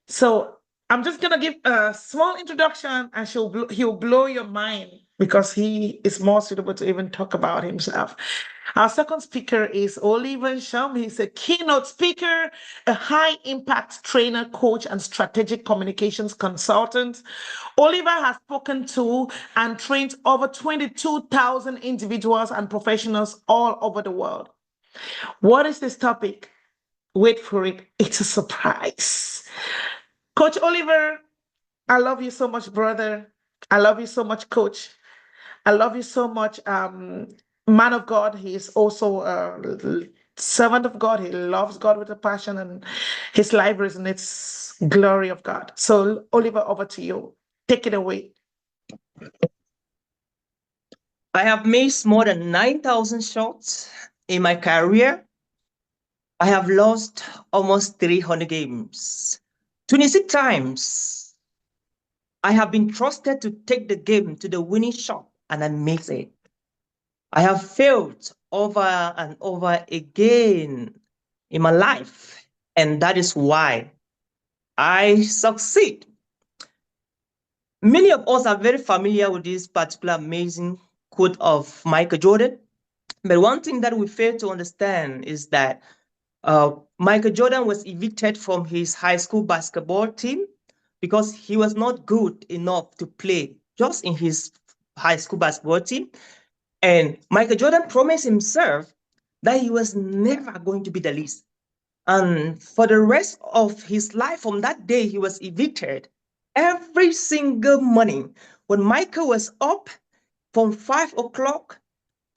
So I'm just gonna give a small introduction, and he'll blow your mind because he is more suitable to even talk about himself. Our second speaker is Oliver Nshom. He's a keynote speaker, a high impact trainer, coach, and strategic communications consultant. Oliver has spoken to and trained over 22,000 individuals and professionals all over the world. What is this topic? Wait for it. It's a surprise. Coach Oliver, I love you so much, brother. I love you so much, coach. I love you so much, man of God. He is also a servant of God. He loves God with a passion, and his life resonates glory of God. So, Oliver, over to you. Take it away. I have missed more than 9,000 shots in my career. I have lost almost 300 games. 26 times I have been trusted to take the game to the winning shot and I miss it. I have failed over and over again in my life, and that is why I succeed. Many of us are very familiar with this particular amazing quote of Michael Jordan. But one thing that we fail to understand is that Michael Jordan was evicted from his high school basketball team because he was not good enough to play just in his high school basketball team. And Michael Jordan promised himself that he was never going to be the least. And for the rest of his life, from that day he was evicted, every single morning when Michael was up from 5 o'clock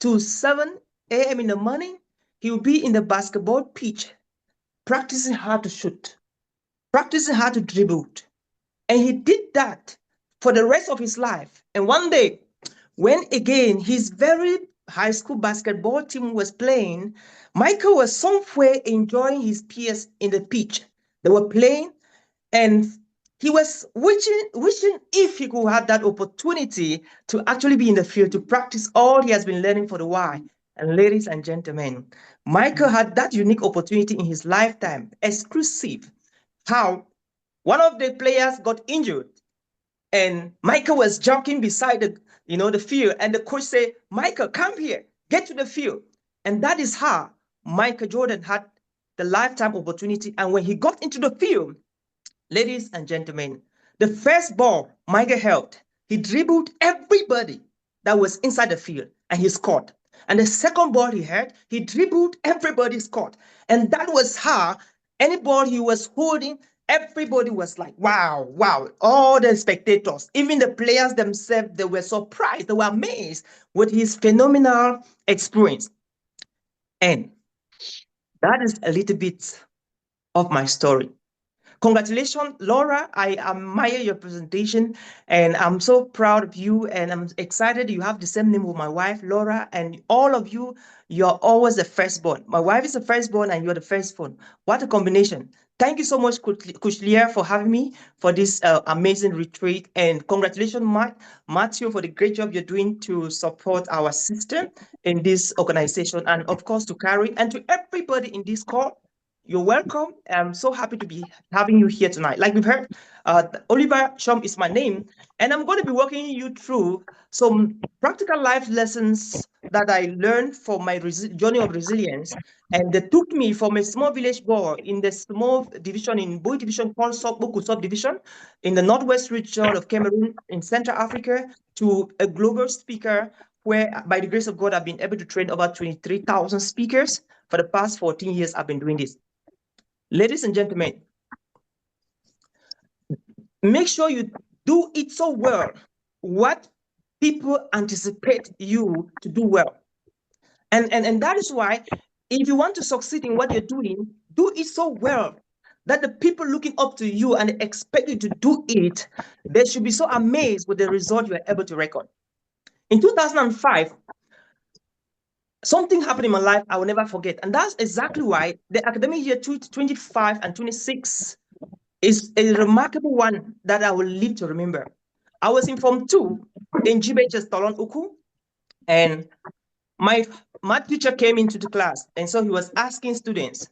to 7 a.m. in the morning, he would be in the basketball pitch practicing how to shoot, practicing how to dribble. And he did that for the rest of his life. And one day, when again his very high school basketball team was playing, Michael was somewhere enjoying his peers in the pitch. They were playing, and he was wishing if he could have that opportunity to actually be in the field to practice all he has been learning for a while. And ladies and gentlemen, Michael had that unique opportunity in his lifetime, exclusive. How one of the players got injured, and Michael was jogging beside the field, and the coach said, "Michael, come here, get to the field." And that is how Michael Jordan had the lifetime opportunity. And when he got into the field, ladies and gentlemen, the first ball Michael held, he dribbled everybody that was inside the field and he scored. And the second ball he had, he dribbled everybody, scored. And that was how any ball he was holding, everybody was like, wow, wow. All the spectators, even the players themselves, they were surprised, they were amazed with his phenomenal experience. And that is a little bit of my story. Congratulations, Laura. I admire your presentation and I'm so proud of you. And I'm excited you have the same name with my wife, Laura. And all of you, you're always the firstborn. My wife is the firstborn and you're the firstborn. What a combination. Thank you so much, Coach Leah, for having me for this amazing retreat. And congratulations, Matthew, for the great job you're doing to support our system in this organization. And of course, to Carrie and to everybody in this call. You're welcome. I'm so happy to be having you here tonight. Like we've heard, Oliver Nshom is my name, and I'm going to be walking you through some practical life lessons that I learned from my journey of resilience. And they took me from a small village boy in the small division in Boy division called Buku subdivision in the northwest region of Cameroon in Central Africa to a global speaker where, by the grace of God, I've been able to train over 23,000 speakers. For the past 14 years, I've been doing this. Ladies and gentlemen, make sure you do it so well what people anticipate you to do well. And that is why if you want to succeed in what you're doing, do it so well that the people looking up to you and expect you to do it, they should be so amazed with the result you are able to record. In 2005, something happened in my life I will never forget. And that's exactly why the academic year 25 and 26 is a remarkable one that I will live to remember. I was in Form 2 in GBHS Tolon Uku, and my math teacher came into the class, and so he was asking students,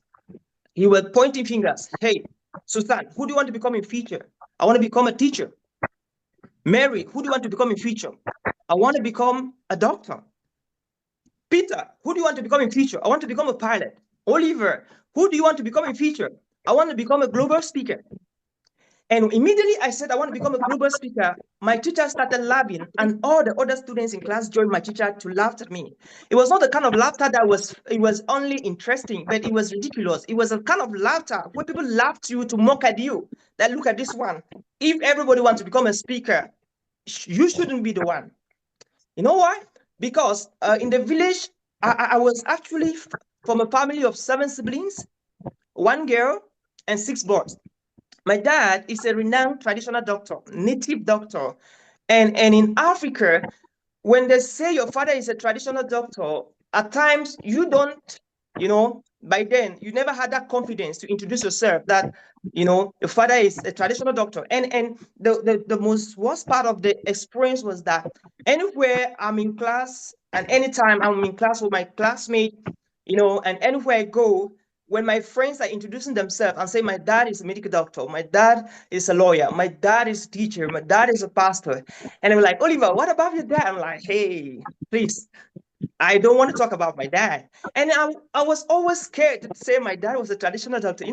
he was pointing fingers, "Hey, Susan, who do you want to become in future? I want to become a teacher. Mary, who do you want to become in future? I want to become a doctor. Peter, who do you want to become in future? I want to become a pilot. Oliver, who do you want to become in future? I want to become a global speaker. And immediately I said, I want to become a global speaker. My teacher started laughing, and all the other students in class joined my teacher to laugh at me. It was not the kind of laughter it was only interesting, but it was ridiculous. It was a kind of laughter where people laughed at you to mock at you. That look at this one. If everybody wants to become a speaker, you shouldn't be the one. You know why? Because in the village, I was actually from a family of 7 siblings, 1 girl, and 6 boys. My dad is a renowned traditional doctor, native doctor. And in Africa, when they say your father is a traditional doctor, at times you don't, by then you never had that confidence to introduce yourself that, your father is a traditional doctor. And the most worst part of the experience was that anywhere I'm in class and anytime I'm in class with my classmate, and anywhere I go, when my friends are introducing themselves and say, my dad is a medical doctor, my dad is a lawyer, my dad is a teacher, my dad is a pastor. And I'm like, Oliver, what about your dad? I'm like, hey, please, I don't want to talk about my dad. And I was always scared to say my dad was a traditional doctor.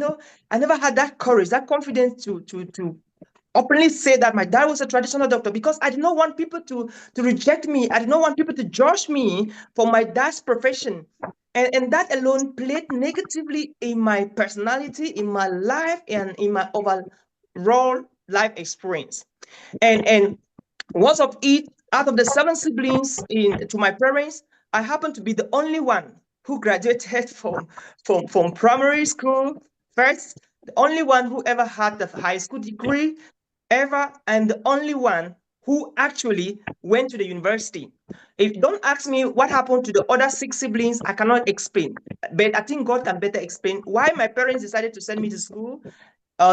I never had that courage, that confidence to openly say that my dad was a traditional doctor because I did not want people to reject me. I did not want people to judge me for my dad's profession. And that alone played negatively in my personality, in my life, and in my overall life experience. And once of it, out of the 7 siblings to my parents, I happened to be the only one who graduated from primary school first, the only one who ever had the high school degree ever, and the only one who actually went to the university. If don't ask me what happened to the other 6 siblings, I cannot explain. But I think God can better explain why my parents decided to send me to school,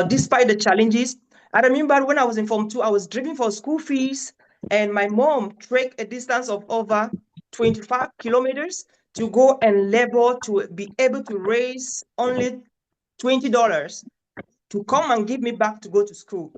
despite the challenges. I remember when I was in Form 2, I was driven for school fees, and my mom trekked a distance of over 25 kilometers to go and labor to be able to raise only $20 to come and give me back to go to school.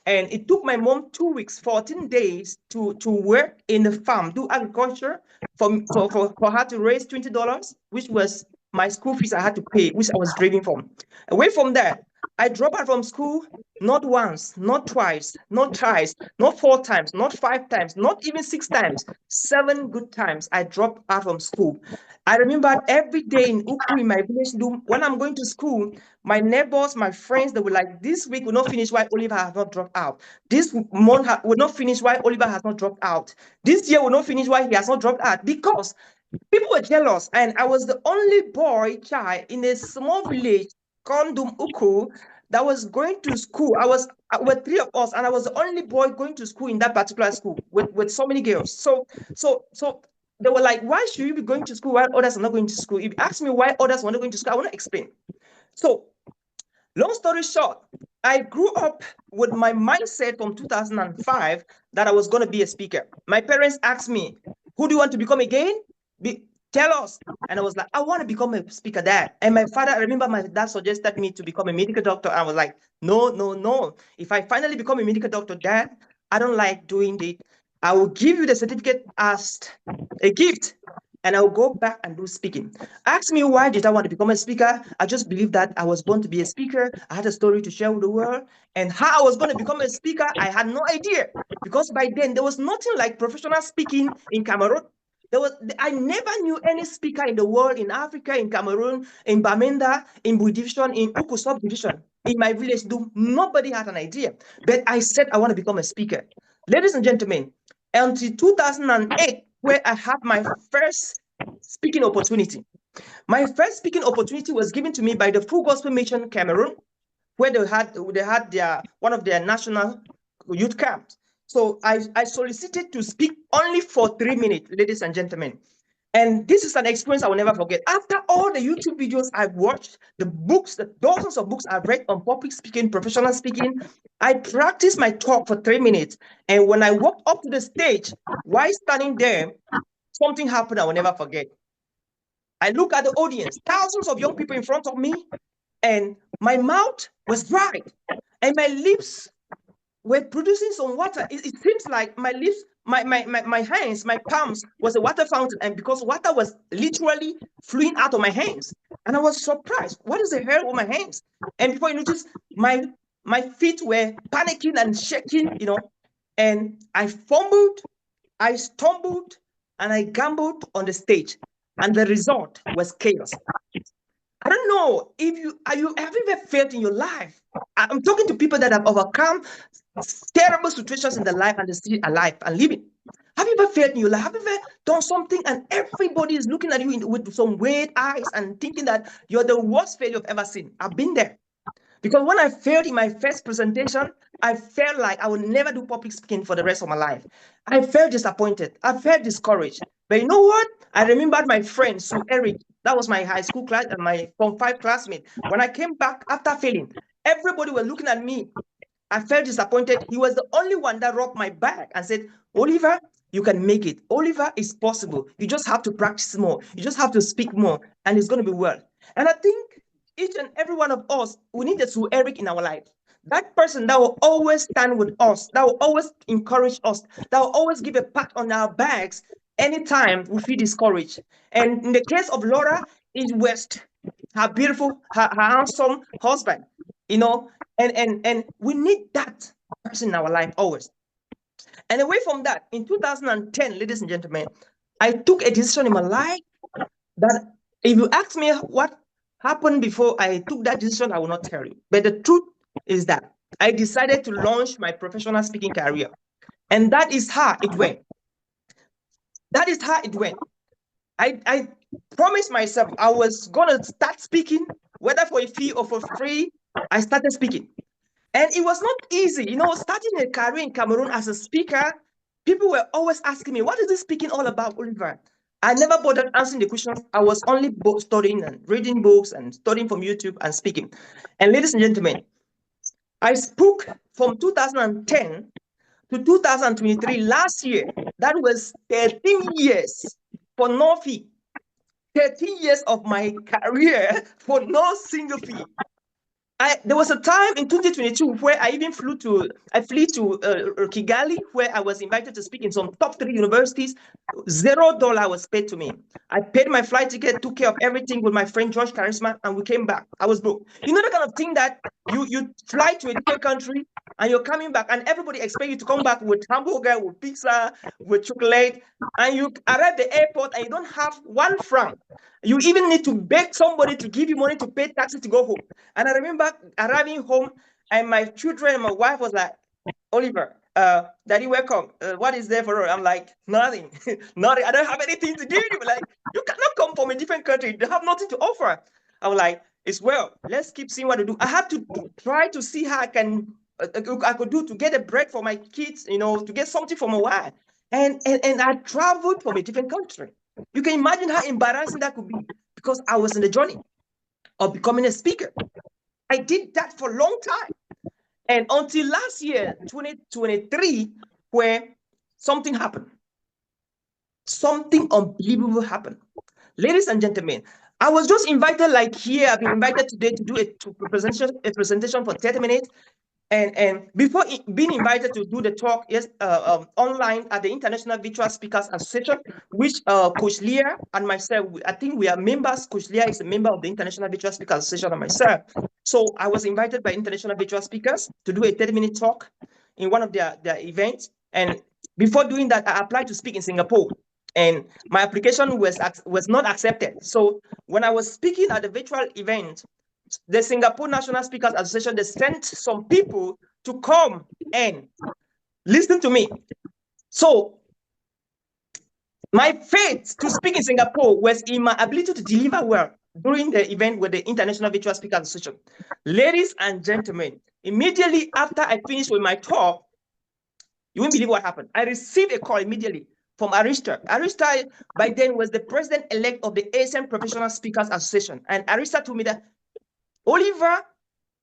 And it took my mom 2 weeks, 14 days to work in the farm, do agriculture for her to raise $20, which was my school fees I had to pay, which I was driving from. Away from that, I dropped out from school not once, not twice, not thrice, not 4 times, not 5 times, not even 6 times, 7 good times I dropped out from school. I remember every day in Uku, in my village, when I'm going to school, my neighbors, my friends, they were like, this week will not finish why Oliver has not dropped out. This month will not finish why Oliver has not dropped out. This year will not finish why he has not dropped out, because people were jealous. And I was the only boy child in a small village, Kondum Uku, that was going to school. With 3 of us, and I was the only boy going to school in that particular school with so many girls. So they were like, why should you be going to school while others are not going to school? If you ask me why others were not going to school, I want to explain. So long story short, I grew up with my mindset from 2005 that I was going to be a speaker. My parents asked me, who do you want to become again? Tell us. And I was like, I want to become a speaker, Dad. And my father, I remember my dad suggested me to become a medical doctor. I was like, no, no, no. If I finally become a medical doctor, Dad, I don't like doing it. I will give you the certificate as a gift, and I'll go back and do speaking. Ask me why did I want to become a speaker? I just believed that I was born to be a speaker. I had a story to share with the world. And how I was going to become a speaker, I had no idea. Because by then, there was nothing like professional speaking in Cameroon. I never knew any speaker in the world, in Africa, in Cameroon, in Bamenda, in Bui Division, in Uku Subdivision, in my village. Nobody had an idea. But I said I want to become a speaker. Ladies and gentlemen, until 2008, where I had my first speaking opportunity. My first speaking opportunity was given to me by the Full Gospel Mission Cameroon, where they had one of their national youth camps. So I solicited to speak only for 3 minutes, ladies and gentlemen. And this is an experience I will never forget. After all the YouTube videos I've watched, the books, the dozens of books I've read on public speaking, professional speaking, I practiced my talk for 3 minutes. And when I walked up to the stage, while standing there, something happened I will never forget. I look at the audience, thousands of young people in front of me, and my mouth was dry, and my lips were producing some water. It seems like my lips, my hands, my palms was a water fountain, and because water was literally flowing out of my hands, and I was surprised. What is the hell with my hands? And before you notice, my feet were panicking and shaking, and I fumbled, I stumbled, and I gambled on the stage, and the result was chaos. I don't know if have you ever felt in your life? I'm talking to people that have overcome terrible situations in their life and they're still alive and living. Have you ever felt in your life? Have you ever done something and everybody is looking at you with some weird eyes and thinking that you're the worst failure you've ever seen? I've been there. Because when I failed in my first presentation, I felt like I would never do public speaking for the rest of my life. I felt disappointed. I felt discouraged. But you know what? I remembered my friend, Sue Eric. That was my high school class and my Form 5 classmate. When I came back after failing, everybody was looking at me. I felt disappointed. He was the only one that rocked my back and said, Oliver, you can make it. Oliver, it's possible. You just have to practice more. You just have to speak more, and it's going to be well. And I think each and every one of us, we need a Sue Eric in our life. That person that will always stand with us, that will always encourage us, that will always give a pat on our backs anytime we feel discouraged. And in the case of Laura, is West, her beautiful, her handsome husband, and we need that person in our life always. And away from that, in 2010, ladies and gentlemen, I took a decision in my life that if you ask me what happened before I took that decision, I will not tell you. But the truth is that I decided to launch my professional speaking career. And that is how it went. That is how it went. I promised myself I was going to start speaking, whether for a fee or for free. I started speaking. And it was not easy. Starting a career in Cameroon as a speaker, people were always asking me, what is this speaking all about, Oliver? I never bothered answering the questions. I was only studying and reading books and studying from YouTube and speaking. And ladies and gentlemen, I spoke from 2010 to 2023, last year. That was 13 years for no fee. 13 years of my career for no single fee. There was a time in 2022 where I flew to Kigali, where I was invited to speak in some top 3 universities. $0 was paid to me. I paid my flight ticket, took care of everything with my friend George Charisma, and we came back. I was broke. You know the kind of thing that you fly to a different country and you're coming back and everybody expects you to come back with hamburger, with pizza, with chocolate, and you arrive at the airport and you don't have 1 franc. You even need to beg somebody to give you money to pay taxi to go home. And I remember arriving home and my children and my wife was like, Oliver, Daddy, welcome. What is there for her? I'm like, nothing. Nothing. I don't have anything to give you. Like, you cannot come from a different country. They have nothing to offer. I was like, it's well, let's keep seeing what to do. I had to try to see how I could do to get a break for my kids, to get something for my wife. And I traveled from a different country. You can imagine how embarrassing that could be because I was in the journey of becoming a speaker. I did that for a long time. And until last year, 2023, where something happened. Something unbelievable happened. Ladies and gentlemen, I was just invited like here. I've been invited today to do a presentation for 30 minutes. And before being invited to do the talk online at the International Virtual Speakers Association, which Coach Leah and myself, I think we are members. Coach Leah is a member of the International Virtual Speakers Association and myself. So I was invited by International Virtual Speakers to do a 30-minute talk in one of their events. And before doing that, I applied to speak in Singapore. And my application was not accepted. So when I was speaking at the virtual event, the Singapore National Speakers Association, they sent some people to come and listen to me. So my faith to speak in Singapore was in my ability to deliver well during the event with the International Virtual Speakers Association. Ladies and gentlemen, immediately after I finished with my talk, you won't believe what happened. I received a call immediately from Arista. Arista, by then, was the president-elect of the ASM Professional Speakers Association. And Arista told me that, Oliver,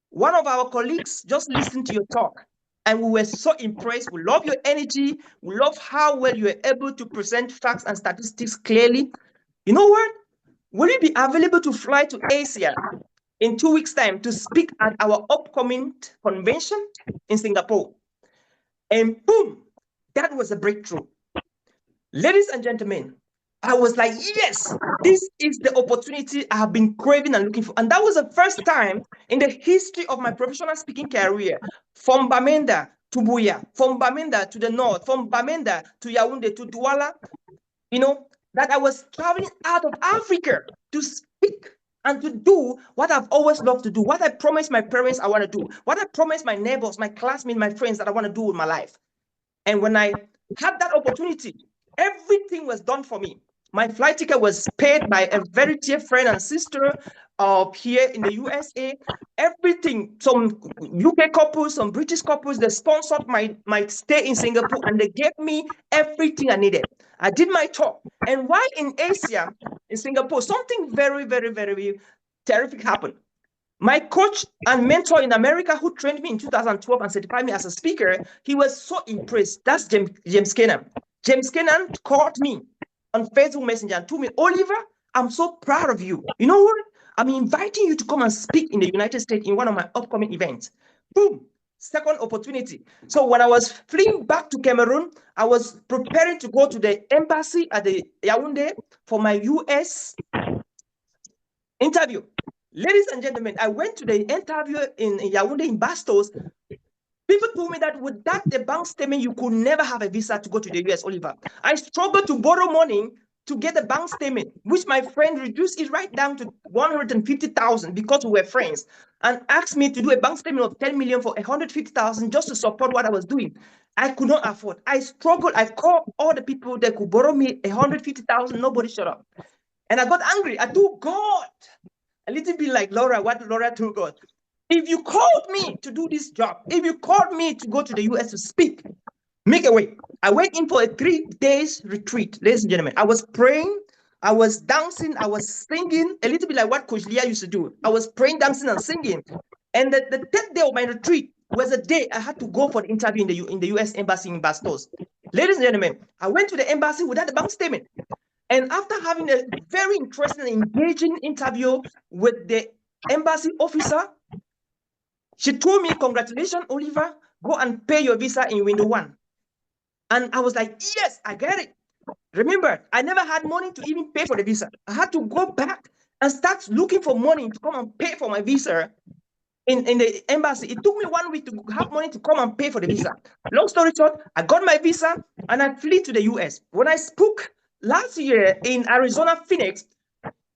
one of our colleagues just listened to your talk, and we were so impressed. We love your energy. We love how well you are able to present facts and statistics clearly. You know what? Will you be available to fly to Asia in 2 weeks' time to speak at our upcoming convention in Singapore. And boom, that was a breakthrough. Ladies and gentlemen, I was like, yes, this is the opportunity I have been craving and looking for. And that was the first time in the history of my professional speaking career, from Bamenda to Buya, from Bamenda to the north, from Bamenda to Yaoundé to Douala, that I was traveling out of Africa to speak and to do what I've always loved to do, what I promised my parents I want to do, what I promised my neighbors, my classmates, my friends that I want to do with my life. And when I had that opportunity, everything was done for me. My flight ticket was paid by a very dear friend and sister here in the USA. Everything, some UK couples, some British couples, they sponsored my stay in Singapore and they gave me everything I needed. I did my talk. And while in Asia, in Singapore, something very, very, very terrific happened. My coach and mentor in America, who trained me in 2012 and certified me as a speaker, he was so impressed. That's James Kennan. James Kennan called me on Facebook Messenger and told me, Oliver, I'm so proud of you. You know what? I'm inviting you to come and speak in the United States in one of my upcoming events. Boom. Second opportunity. So when I was fleeing back to Cameroon, I was preparing to go to the embassy at the Yaoundé for my US interview. Ladies and gentlemen, I went to the interview in Yaoundé in Bastos. People told me that without the bank statement, you could never have a visa to go to the US, Oliver. I struggled to borrow money to get a bank statement, which my friend reduced it right down to 150,000 because we were friends, and asked me to do a bank statement of 10 million for 150,000 just to support what I was doing. I could not afford. I struggled. I called all the people that could borrow me 150,000. Nobody showed up. And I got angry. I told God, a little bit like Laura, what Laura told God. If you called me to do this job, if you called me to go to the US to speak, make a way. I went in for a 3 days retreat, ladies and gentlemen. I was praying, I was dancing, I was singing, a little bit like what Coach Leah used to do. I was praying, dancing, and singing. And the 10th day of my retreat was a day I had to go for the interview in the US Embassy in Bastos. Ladies and gentlemen, I went to the embassy without a bank statement. And after having a very interesting, engaging interview with the embassy officer, she told me, congratulations, Oliver, go and pay your visa in window 1. And I was like, yes, I get it. Remember, I never had money to even pay for the visa. I had to go back and start looking for money to come and pay for my visa in the embassy. It took me 1 week to have money to come and pay for the visa. Long story short, I got my visa and I flew to the US. When I spoke last year in Arizona, Phoenix,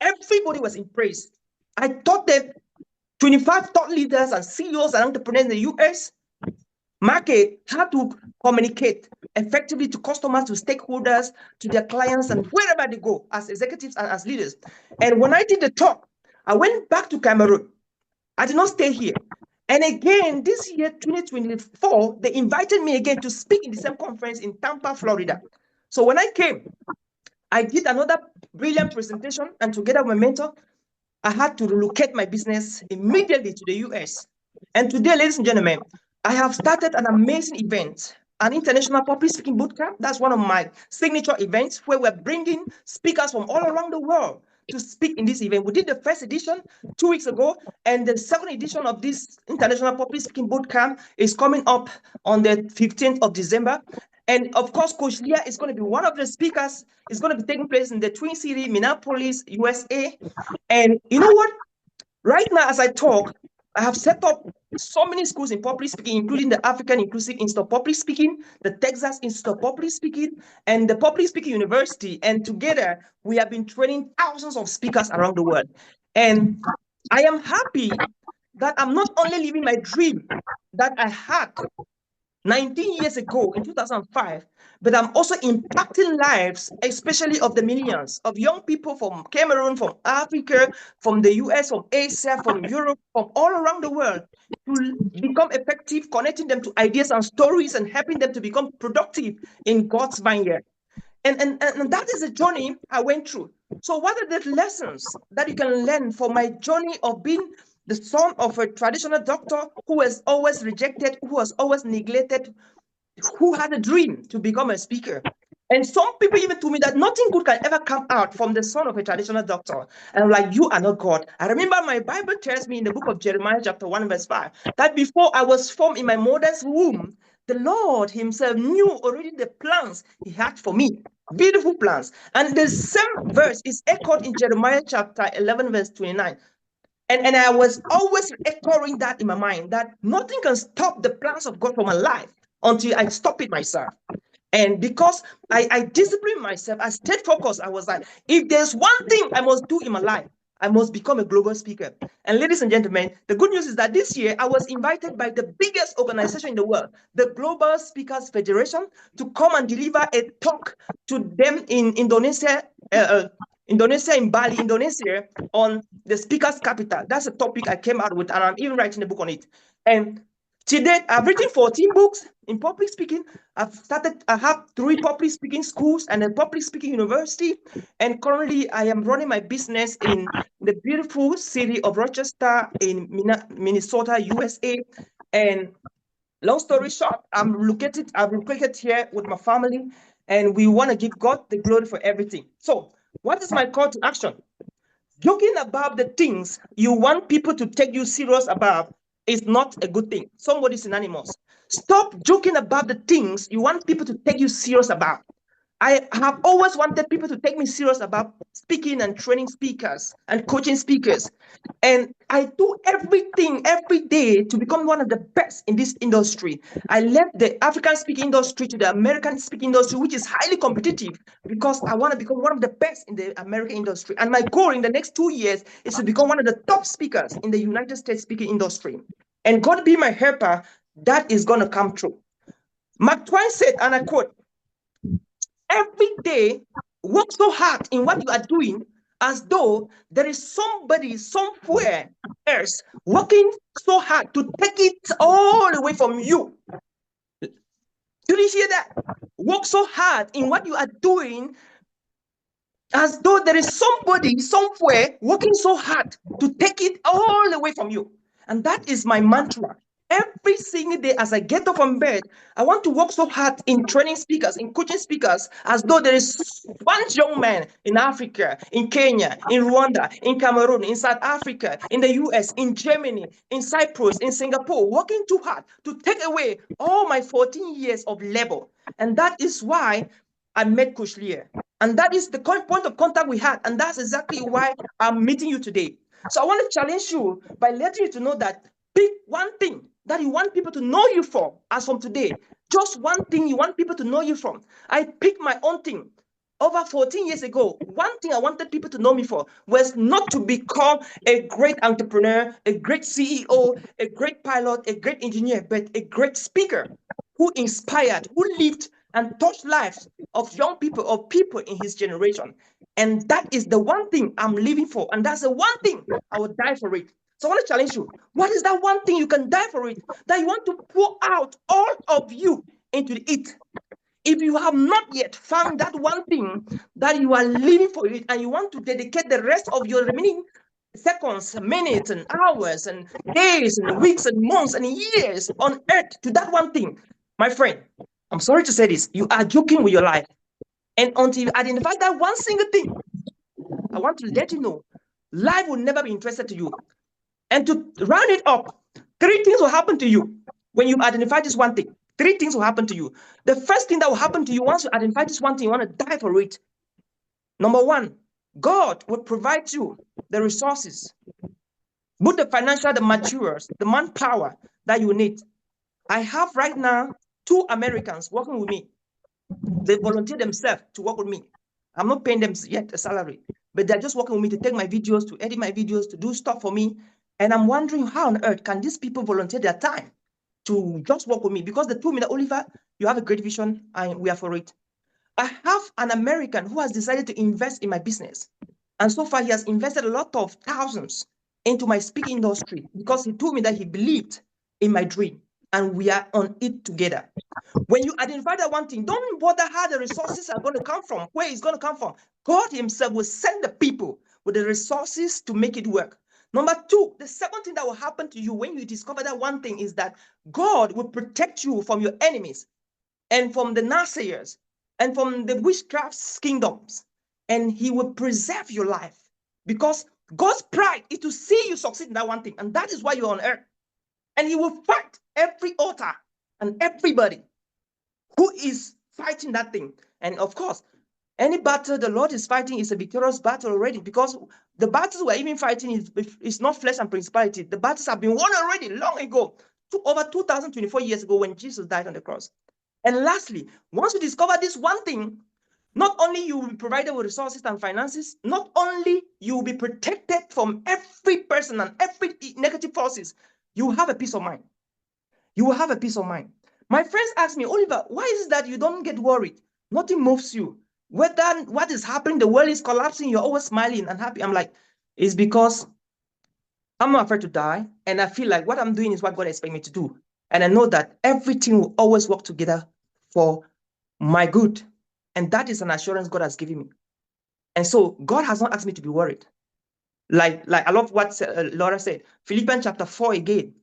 everybody was impressed. I taught them 25 thought leaders and CEOs and entrepreneurs in the US market how to communicate effectively to customers, to stakeholders, to their clients, and wherever they go as executives and as leaders. And when I did the talk, I went back to Cameroon. I did not stay here. And again, this year, 2024, they invited me again to speak in the same conference in Tampa, Florida. So when I came, I did another brilliant presentation, and together with my mentor, I had to relocate my business immediately to the US. And today, ladies and gentlemen, I have started an amazing event, an international public speaking bootcamp. That's one of my signature events where we're bringing speakers from all around the world to speak in this event. We did the first edition 2 weeks ago, and the second edition of this international public speaking bootcamp is coming up on the 15th of December. And of course, Coach Leah is going to be one of the speakers. It's going to be taking place in the Twin City, Minneapolis, USA. And you know what? Right now, as I talk, I have set up so many schools in public speaking, including the African Inclusive Institute of Public Speaking, the Texas Institute of Public Speaking, and the Public Speaking University. And together, we have been training thousands of speakers around the world. And I am happy that I'm not only living my dream that I had 19 years ago in 2005, but I'm also impacting lives, especially of the millions of young people from Cameroon, from Africa, from the US, from Asia, from Europe, from all around the world to become effective, connecting them to ideas and stories and helping them to become productive in God's vineyard. And that is the journey I went through. So what are the lessons that you can learn from my journey of being the son of a traditional doctor who was always rejected, who was always neglected, who had a dream to become a speaker? And some people even told me that nothing good can ever come out from the son of a traditional doctor. And I'm like, you are not God. I remember my Bible tells me in the book of Jeremiah, chapter 1, verse 5, that before I was formed in my mother's womb, the Lord himself knew already the plans he had for me. Beautiful plans. And the same verse is echoed in Jeremiah chapter 11, verse 29. And I was always echoing that in my mind, that nothing can stop the plans of God for my life until I stop it myself. And because I disciplined myself, I stayed focused. I was like, if there's one thing I must do in my life, I must become a global speaker. And ladies and gentlemen, the good news is that this year I was invited by the biggest organization in the world, the Global Speakers Federation, to come and deliver a talk to them in Indonesia, in Bali, Indonesia, on the speaker's capital. That's a topic I came out with, and I'm even writing a book on it. And to date, I've written 14 books in public speaking. I have 3 public speaking schools and a public speaking university. And currently, I am running my business in the beautiful city of Rochester in Minnesota, USA. And long story short, I'm located here with my family, and we want to give God the glory for everything. So, what is my call to action? Joking about the things you want people to take you serious about is not a good thing. Somebody's synonymous. Stop joking about the things you want people to take you serious about. I have always wanted people to take me serious about speaking and training speakers and coaching speakers. And I do everything every day to become one of the best in this industry. I left the African speaking industry to the American speaking industry, which is highly competitive, because I want to become one of the best in the American industry. And my goal in the next 2 years is to become one of the top speakers in the United States speaking industry. And God be my helper, that is going to come true. Mark Twain said, and I quote, every day, work so hard in what you are doing as though there is somebody somewhere else working so hard to take it all away from you. Do you hear that? Work so hard in what you are doing as though there is somebody somewhere working so hard to take it all away from you. And that is my mantra. Every single day as I get up from bed, I want to work so hard in training speakers, in coaching speakers, as though there is one young man in Africa, in Kenya, in Rwanda, in Cameroon, in South Africa, in the US, in Germany, in Cyprus, in Singapore, working too hard to take away all my 14 years of labor. And that is why I met Coach Lear. And that is the point of contact we had. And that's exactly why I'm meeting you today. So I want to challenge you by letting you to know that pick one thing that you want people to know you for as from today. Just one thing you want people to know you from. I picked my own thing. Over 14 years ago, one thing I wanted people to know me for was not to become a great entrepreneur, a great CEO, a great pilot, a great engineer, but a great speaker who inspired, who lived and touched lives of young people or people in his generation. And that is the one thing I'm living for. And that's the one thing I would die for it. So I want to challenge you. What is that one thing you can die for it? That you want to pour out all of you into it. If you have not yet found that one thing that you are living for it, and you want to dedicate the rest of your remaining seconds, minutes, and hours, and days, and weeks, and months, and years on earth to that one thing, my friend, I'm sorry to say this, you are joking with your life. And until you identify that one single thing, I want to let you know, life will never be interested to you. And to round it up, 3 things will happen to you when you identify this one thing. 3 things will happen to you. The first thing that will happen to you once you identify this one thing, you want to die for it. Number 1, God will provide you the resources, both the financial, the materials, the manpower that you need. I have right now 2 Americans working with me. They volunteer themselves to work with me. I'm not paying them yet a salary, but they're just working with me to take my videos, to edit my videos, to do stuff for me. And I'm wondering, how on earth can these people volunteer their time to just work with me? Because they told me that, Oliver, you have a great vision and we are for it. I have an American who has decided to invest in my business. And so far, he has invested a lot of thousands into my speaking industry because he told me that he believed in my dream and we are on it together. When you identify that one thing, don't bother how the resources are going to come from, where it's going to come from. God himself will send the people with the resources to make it work. Number 2, the second thing that will happen to you when you discover that one thing is that God will protect you from your enemies and from the naysayers. and from the witchcraft's kingdoms, and he will preserve your life. Because God's pride is to see you succeed in that one thing, and that is why you're on earth. And he will fight every altar and everybody who is fighting that thing. And of course, any battle the Lord is fighting is a victorious battle already, because the battles we're even fighting is not flesh and principality. The battles have been won already long ago, over 2024 years ago when Jesus died on the cross. And lastly, once you discover this one thing, not only you will be provided with resources and finances, not only you will be protected from every person and every negative forces, you will have a peace of mind. You will have a peace of mind. My friends ask me, Oliver, why is it that you don't get worried? Nothing moves you. Whether what is happening, the world is collapsing, you're always smiling and happy. I'm like, it's because I'm not afraid to die. And I feel like what I'm doing is what God expects me to do. And I know that everything will always work together for my good. And that is an assurance God has given me. And so God has not asked me to be worried. Like I love what Laura said, Philippians chapter 4 again,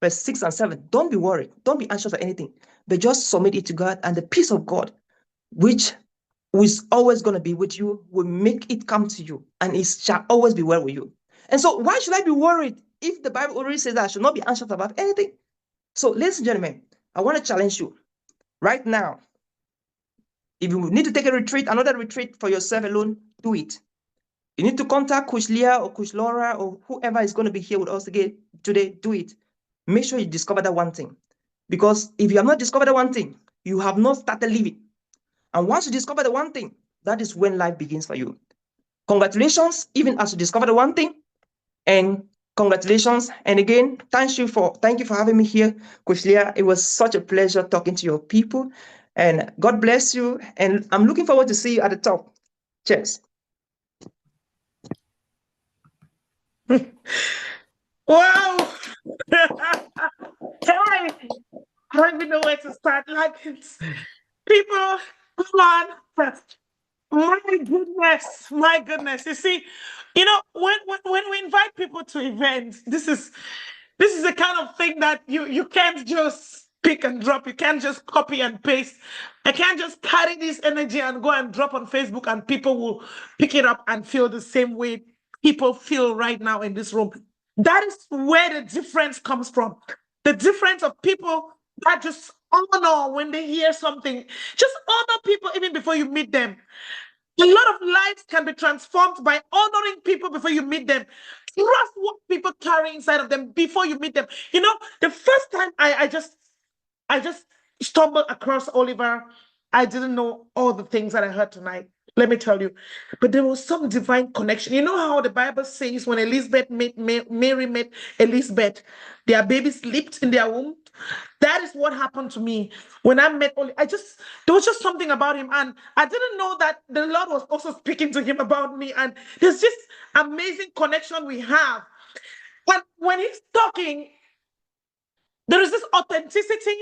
verse 6 and 7. Don't be worried. Don't be anxious for anything, but just submit it to God, and the peace of God, which is always going to be with you, will make it come to you, and it shall always be well with you. And so why should I be worried if the Bible already says that I should not be anxious about anything? So ladies and gentlemen, I want to challenge you right now. If you need to take a retreat, another retreat for yourself alone, do it. You need to contact Coach Leah or Coach Laura or whoever is going to be here with us again today, do it. Make sure you discover that one thing. Because if you have not discovered that one thing, you have not started living. And once you discover the one thing, that is when life begins for you. Congratulations, even as you discover the one thing. And congratulations. And again, thank you for having me here, Coach Leah. It was such a pleasure talking to your people. And God bless you. And I'm looking forward to see you at the top. Cheers. Wow. Hey, I don't even know where to start. Like, it's people, come on. My goodness. You see, when we invite people to events, this is the kind of thing that you can't just pick and drop. You can't just copy and paste. I can't just carry this energy and go and drop on Facebook, and people will pick it up and feel the same way people feel right now in this room. That is where the difference comes from. The difference of people that just honor when they hear something. Just honor people even before you meet them. A lot of lives can be transformed by honoring people before you meet them. Trust what people carry inside of them before you meet them. The first time I just stumbled across Oliver, I didn't know all the things that I heard tonight. Let me tell you. But there was some divine connection. You know how the Bible says when Elizabeth met Mary met Elizabeth, their babies leaped in their womb? That is what happened to me when I met Oliver. There was just something about him, and I didn't know that the Lord was also speaking to him about me. And there's just amazing connection we have. And when he's talking, there is this authenticity.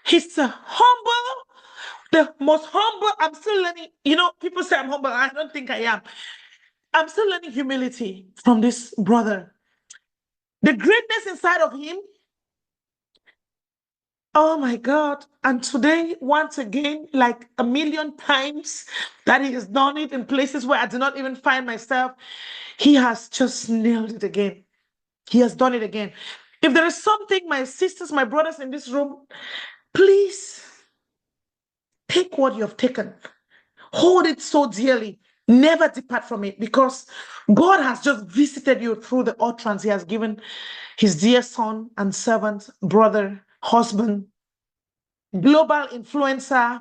He's humble, the most humble. I'm still learning. People say I'm humble. I don't think I am. I'm still learning humility from this brother. The greatness inside of him. Oh my God. And today, once again, like a million times that he has done it in places where I do not even find myself, he has just nailed it again. He has done it again. If there is something, my sisters, my brothers in this room, please take what you have taken. Hold it so dearly. Never depart from it, because God has just visited you through the utterance he has given his dear son and servant, brother, husband, global influencer.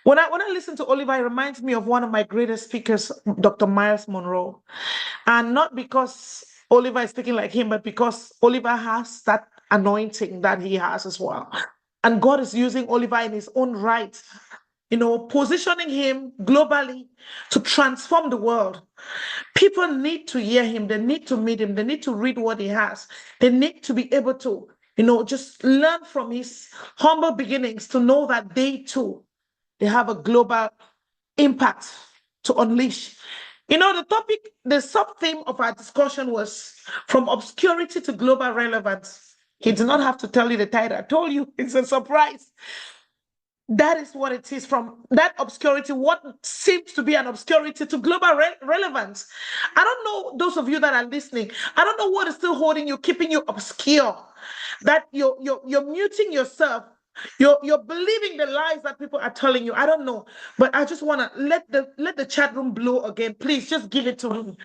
When I listen to Oliver, it reminds me of one of my greatest speakers, Dr. Miles Monroe. And not because Oliver is speaking like him, but because Oliver has that anointing that he has as well. And God is using Oliver in his own right, positioning him globally to transform the world. People need to hear him. They need to meet him. They need to read what he has. They need to be able to, just learn from his humble beginnings to know that they too, they have a global impact to unleash. The sub-theme of our discussion was from obscurity to global relevance. He did not have to tell you the title. I told you, it's a surprise. That is what it is, from that obscurity, what seems to be an obscurity, to global relevance. I don't know, those of you that are listening, I don't know what is still holding you, keeping you obscure, that you're muting yourself. You're believing the lies that people are telling you. I don't know, but I just want to let the chat room blow again. Please just give it to him.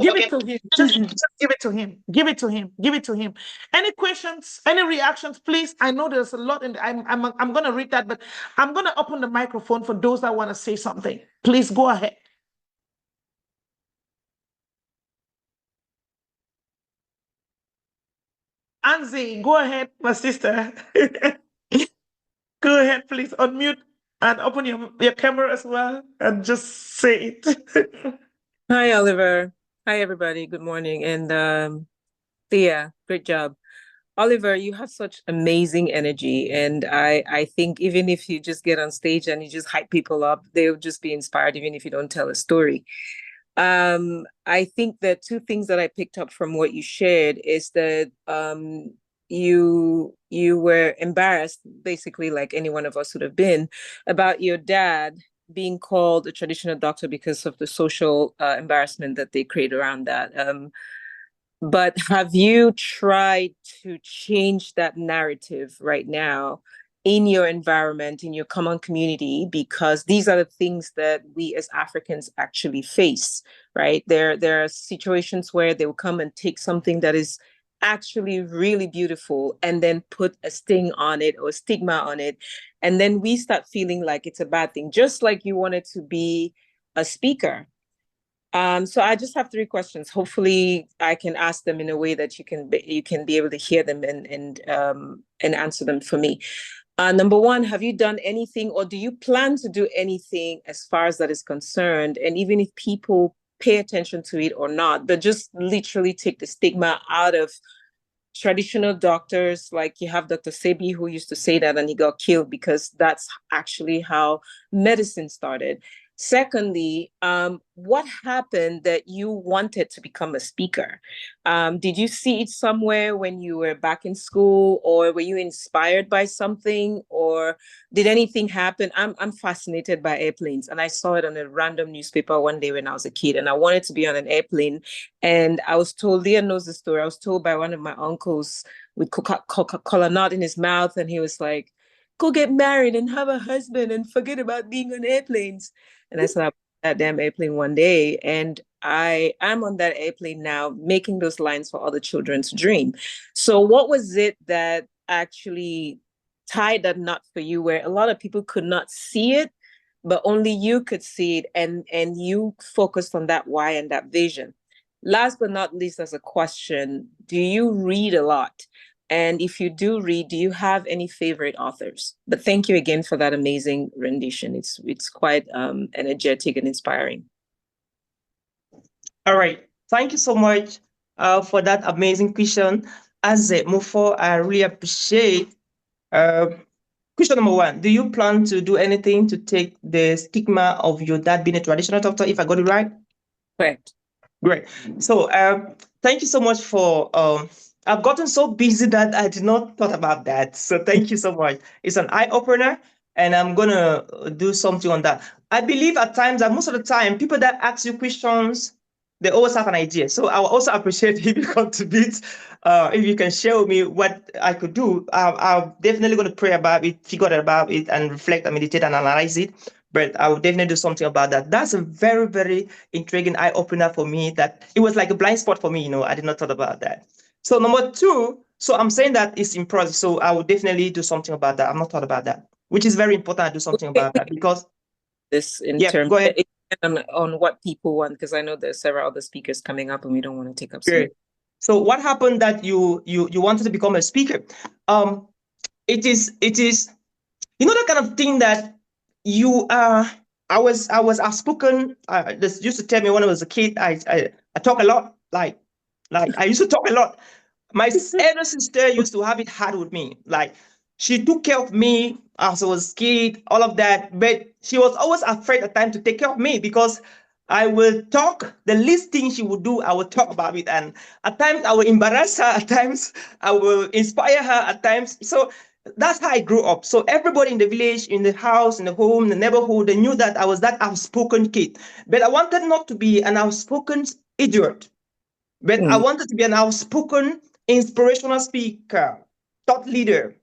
Give it Okay. to him. Just give it to him. Give it to him. Give it to him. Any questions? Any reactions? Please. I know there's a lot in. I'm gonna read that, but I'm gonna open the microphone for those that want to say something. Please go ahead. Anzi, go ahead, my sister. Go ahead, please unmute and open your camera as well and just say it. Hi, Oliver. Hi, everybody. Good morning. And Thea, great job. Oliver, you have such amazing energy. And I think even if you just get on stage and you just hype people up, they'll just be inspired, even if you don't tell a story. I think the two things that I picked up from what you shared is that you were embarrassed, basically, like any one of us would have been, about your dad being called a traditional doctor because of the social embarrassment that they create around that. But have you tried to change that narrative right now in your environment, in your common community? Because these are the things that we as Africans actually face, right? There are situations where they will come and take something that is actually really beautiful and then put a sting on it or stigma on it. And then we start feeling like it's a bad thing, just like you wanted to be a speaker. So I just have three questions. Hopefully, I can ask them in a way that you can be able to hear them and answer them for me. Number one, have you done anything, or do you plan to do anything as far as that is concerned? And even if people pay attention to it or not, but just literally take the stigma out of traditional doctors. Like you have Dr. Sebi, who used to say that and he got killed because that's actually how medicine started. Secondly, what happened that you wanted to become a speaker? Did you see it somewhere when you were back in school, or were you inspired by something, or did anything happen? I'm fascinated by airplanes, and I saw it on a random newspaper one day when I was a kid, and I wanted to be on an airplane. And I was told, Leah knows the story, I was told by one of my uncles with Coca-Cola nut in his mouth, and he was like, go get married and have a husband and forget about being on airplanes. And I said, I'll that damn airplane one day. And I am on that airplane now, making those lines for other children to dream. So what was it that actually tied that knot for you, where a lot of people could not see it, but only you could see it, and you focused on that why and that vision? Last but not least, as a question, do you read a lot? And if you do read, do you have any favorite authors? But thank you again for that amazing rendition. It's quite energetic and inspiring. All right. Thank you so much for that amazing question. As a Mufo, I really appreciate question number one. Do you plan to do anything to take the stigma of your dad being a traditional doctor, if I got it right? Correct. Great. So thank you so much for I've gotten so busy that I did not thought about that. So thank you so much. It's an eye-opener, and I'm gonna do something on that. I believe at times that most of the time, people that ask you questions, they always have an idea. So I will also appreciate if you contribute, if you can share with me what I could do. I'm definitely going to pray about it, figure out about it, and reflect and meditate and analyze it. But I will definitely do something about that. That's a very, very intriguing eye opener for me. That it was like a blind spot for me. I did not thought about that. So number two, so I'm saying that it's in process. So I will definitely do something about that. I'm not thought about that, which is very important. I do something about that because this in terms go ahead. On what people want, because I know there's several other speakers coming up and we don't want to take up Great. So what happened that you wanted to become a speaker? It is that kind of thing that you I was outspoken. This used to tell me when I was a kid, I talk a lot, like I used to talk a lot. My elder sister used to have it hard with me. Like she took care of me as I was a kid, all of that. But she was always afraid at times to take care of me because I will talk. The least thing she would do, I will talk about it. And at times I will embarrass her. At times I will inspire her. At times, so that's how I grew up. So everybody in the village, in the house, in the home, in the neighborhood, they knew that I was that outspoken kid. But I wanted not to be an outspoken idiot, but I wanted to be an outspoken inspirational speaker, thought leader,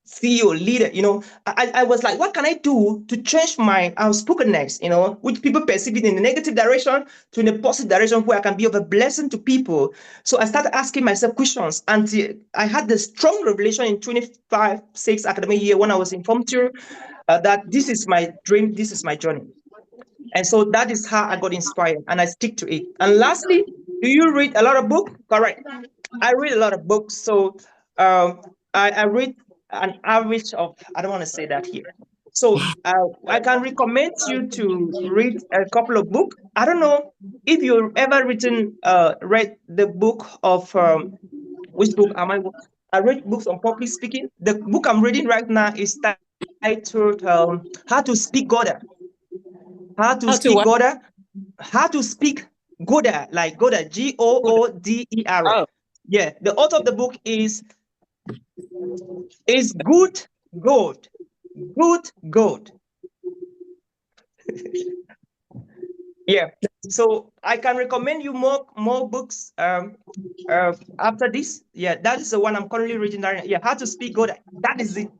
CEO, leader. I was like, what can I do to change my outspokenness, which people perceive it in the negative direction to in the positive direction where I can be of a blessing to people. So I started asking myself questions until I had the strong revelation in 25/6 academic year when I was in Form 2 that this is my dream, this is my journey. And so that is how I got inspired and I stick to it. And lastly, do you read a lot of books? Correct. I read a lot of books. So I read an average of, I don't want to say that here. So I can recommend you to read a couple of books. I don't know if you've ever read the book of, which book am I? I read books on public speaking. The book I'm reading right now is titled How to Speak Goda. How to Speak Goda. How to Speak Goda, like Goda, Gooder. Oh, Yeah, the author of the book is good God. Good God. Yeah. So I can recommend you more books after this. Yeah, that is the one I'm currently reading. Yeah, How to Speak God. That is it.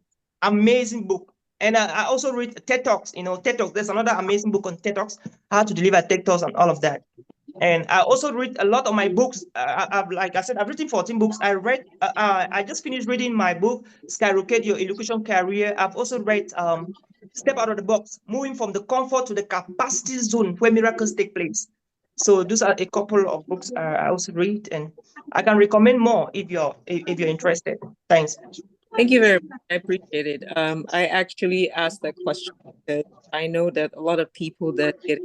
Amazing book. And I also read TED Talks. TED Talks. There's another amazing book on TED Talks, how to deliver TED Talks and all of that. And I also read a lot of my books. Like I said, I've written 14 books. I just finished reading my book, Skyrocket Your Education Career. I've also read Step Out of the Box, Moving from the Comfort to the Capacity Zone Where Miracles Take Place. So those are a couple of books I also read, and I can recommend more if you're interested. Thanks. thank you very much. I appreciate it. I actually asked that question because I know that a lot of people that get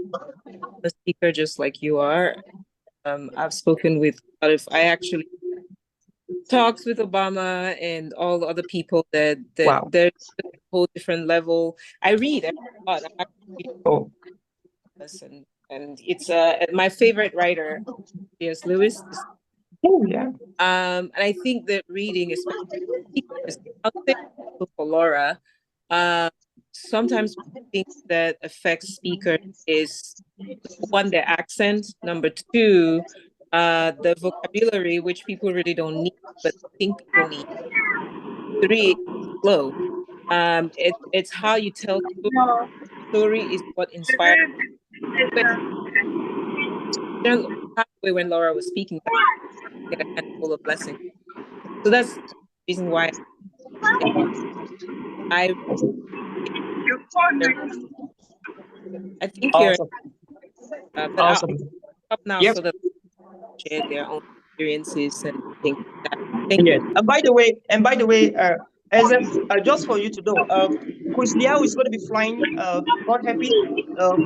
a speaker just like you are, I've spoken with a lot of, I actually talks with Obama and all the other people that Wow. there's a whole different level. I read a lot. I actually Oh. and it's my favorite writer, C.S. Lewis. Oh yeah. And I think that reading, especially I'll say for Laura, sometimes things that affect speakers is one, their accent, number two, the vocabulary, which people really don't need, but think people need. Three, flow. It's how you tell story is what inspires. When Laura was speaking, get a handful of blessings. So that's the reason why I think you're. Awesome. But Awesome. I'll stop now Yes. so that they share their own experiences and things like that. Thank Yes. you. And by the way, as just for you to know, Chris Liao is going to be flying, God happy,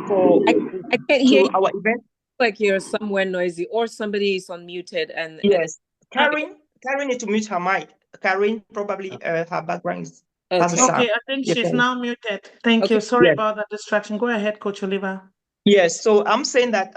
for I can't hear to you. our event. Like you're somewhere noisy or somebody is unmuted and Yes. Karen needs to mute her mic. Karen, probably her background has a okay. sound. Okay, I think You she's can. now muted. Thank you. Okay. Sorry Yes. about that distraction. Go ahead, Coach Oliver. Yes. So I'm saying that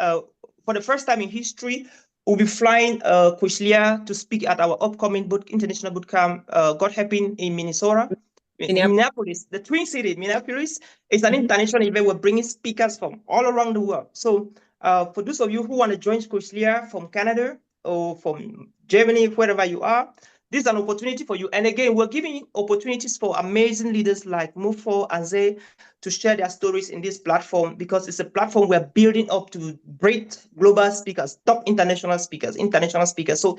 for the first time in history, we'll be flying Chris Liao to speak at our upcoming international bootcamp, God helping, in Minnesota. Minneapolis, the Twin City, Minneapolis is an international event. We're bringing speakers from all around the world. So for those of you who want to join Coach Leah from Canada or from Germany, wherever you are, this is an opportunity for you. And again, we're giving opportunities for amazing leaders like Mufo and Zay to share their stories in this platform, because it's a platform we're building up to great global speakers, top international speakers. So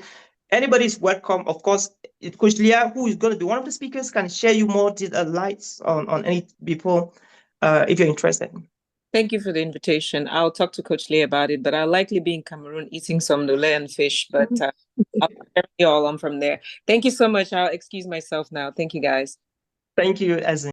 anybody is welcome. Of course, Coach Leah, who is going to be one of the speakers, can share you more lights on any people if you're interested. Thank you for the invitation. I'll talk to Coach Lee about it, but I'll likely be in Cameroon eating some nule and fish, but I'll share you all on from there. Thank you so much. I'll excuse myself now. Thank you, guys. Thank you, Azin.